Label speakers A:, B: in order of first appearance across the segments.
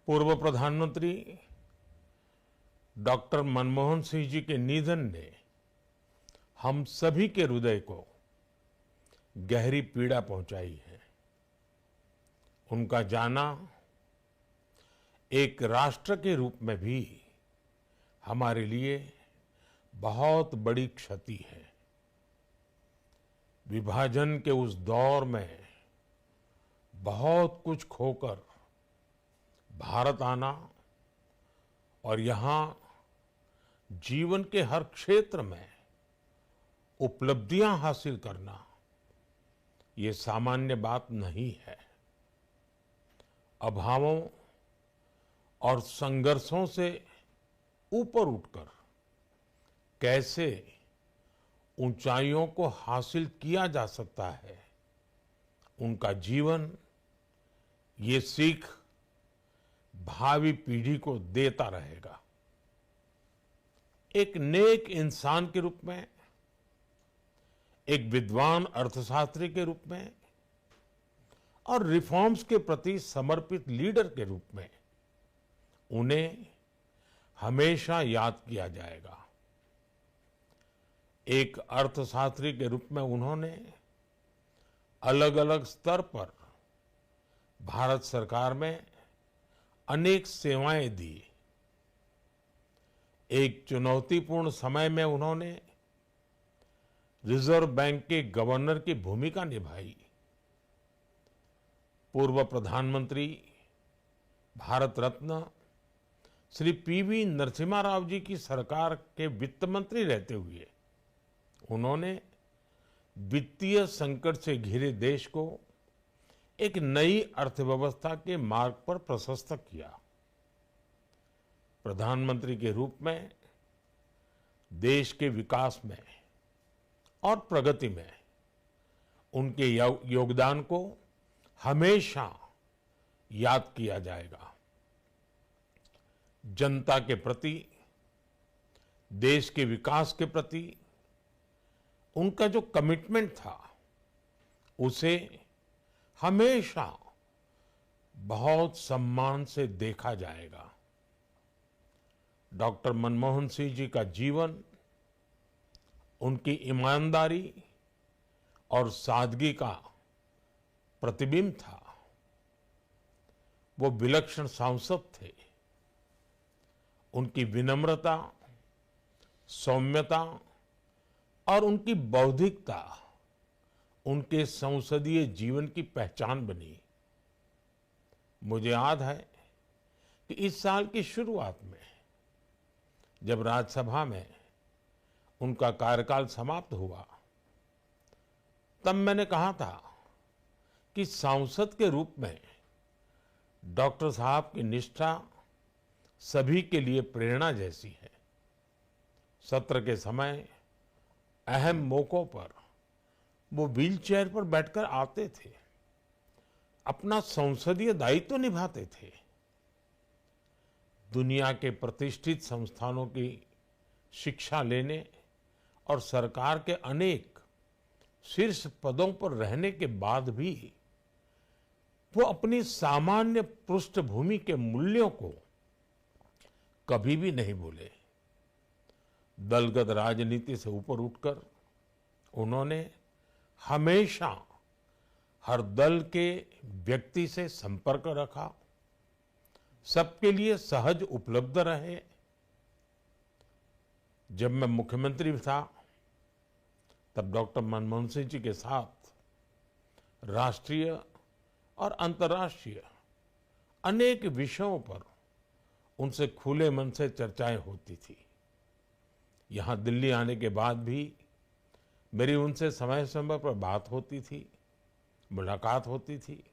A: पूर्व प्रधानमंत्री डॉक्टर मनमोहन सिंह जी के निधन ने हम सभी के हृदय को गहरी पीड़ा पहुंचाई है। उनका जाना एक राष्ट्र के रूप में भी हमारे लिए बहुत बड़ी क्षति है। विभाजन के उस दौर में बहुत कुछ खोकर भारत आना और यहां जीवन के हर क्षेत्र में उपलब्धियां हासिल करना ये सामान्य बात नहीं है। अभावों और संघर्षों से ऊपर उठकर कैसे ऊंचाइयों को हासिल किया जा सकता है, उनका जीवन ये सीख भावी पीढ़ी को देता रहेगा। एक नेक इंसान के रूप में, एक विद्वान अर्थशास्त्री के रूप में और रिफॉर्म्स के प्रति समर्पित लीडर के रूप में उन्हें हमेशा याद किया जाएगा। एक अर्थशास्त्री के रूप में उन्होंने अलग अलग स्तर पर भारत सरकार में अनेक सेवाएं दी। एक चुनौतीपूर्ण समय में उन्होंने रिजर्व बैंक के गवर्नर की भूमिका निभाई। पूर्व प्रधानमंत्री भारत रत्न श्री पीवी नरसिम्हा राव जी की सरकार के वित्त मंत्री रहते हुए उन्होंने वित्तीय संकट से घिरे देश को एक नई अर्थव्यवस्था के मार्ग पर प्रशस्त किया। प्रधानमंत्री के रूप में देश के विकास में और प्रगति में उनके योगदान को हमेशा याद किया जाएगा। जनता के प्रति, देश के विकास के प्रति उनका जो कमिटमेंट था उसे हमेशा बहुत सम्मान से देखा जाएगा। डॉक्टर मनमोहन सिंह जी का जीवन उनकी ईमानदारी और सादगी का प्रतिबिंब था। वो विलक्षण सांसद थे। उनकी विनम्रता, सौम्यता और उनकी बौद्धिकता उनके संसदीय जीवन की पहचान बनी। मुझे याद है कि इस साल की शुरुआत में जब राज्यसभा में उनका कार्यकाल समाप्त हुआ, तब मैंने कहा था कि सांसद के रूप में डॉक्टर साहब की निष्ठा सभी के लिए प्रेरणा जैसी है। सत्र के समय अहम मौकों पर वो व्हीलचेयर पर बैठकर आते थे, अपना संसदीय दायित्व निभाते थे। दुनिया के प्रतिष्ठित संस्थानों की शिक्षा लेने और सरकार के अनेक शीर्ष पदों पर रहने के बाद भी वो अपनी सामान्य पृष्ठभूमि के मूल्यों को कभी भी नहीं भूले। दलगत राजनीति से ऊपर उठकर उन्होंने हमेशा हर दल के व्यक्ति से संपर्क रखा, सबके लिए सहज उपलब्ध रहे। जब मैं मुख्यमंत्री था तब डॉक्टर मनमोहन सिंह जी के साथ राष्ट्रीय और अंतर्राष्ट्रीय अनेक विषयों पर उनसे खुले मन से चर्चाएं होती थी। यहां दिल्ली आने के बाद भी मेरी उनसे समय समय पर बात होती थी, मुलाकात होती थी।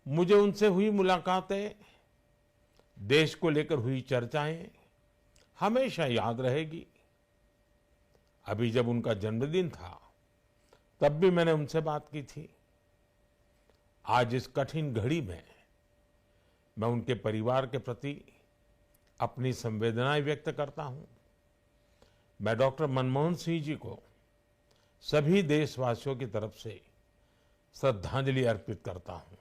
A: मुझे उनसे हुई मुलाकातें, देश को लेकर हुई चर्चाएं हमेशा याद रहेगी। अभी जब उनका जन्मदिन था तब भी मैंने उनसे बात की थी। आज इस कठिन घड़ी में मैं उनके परिवार के प्रति अपनी संवेदनाएं व्यक्त करता हूं। मैं डॉक्टर मनमोहन सिंह जी को सभी देशवासियों की तरफ से श्रद्धांजलि अर्पित करता हूं।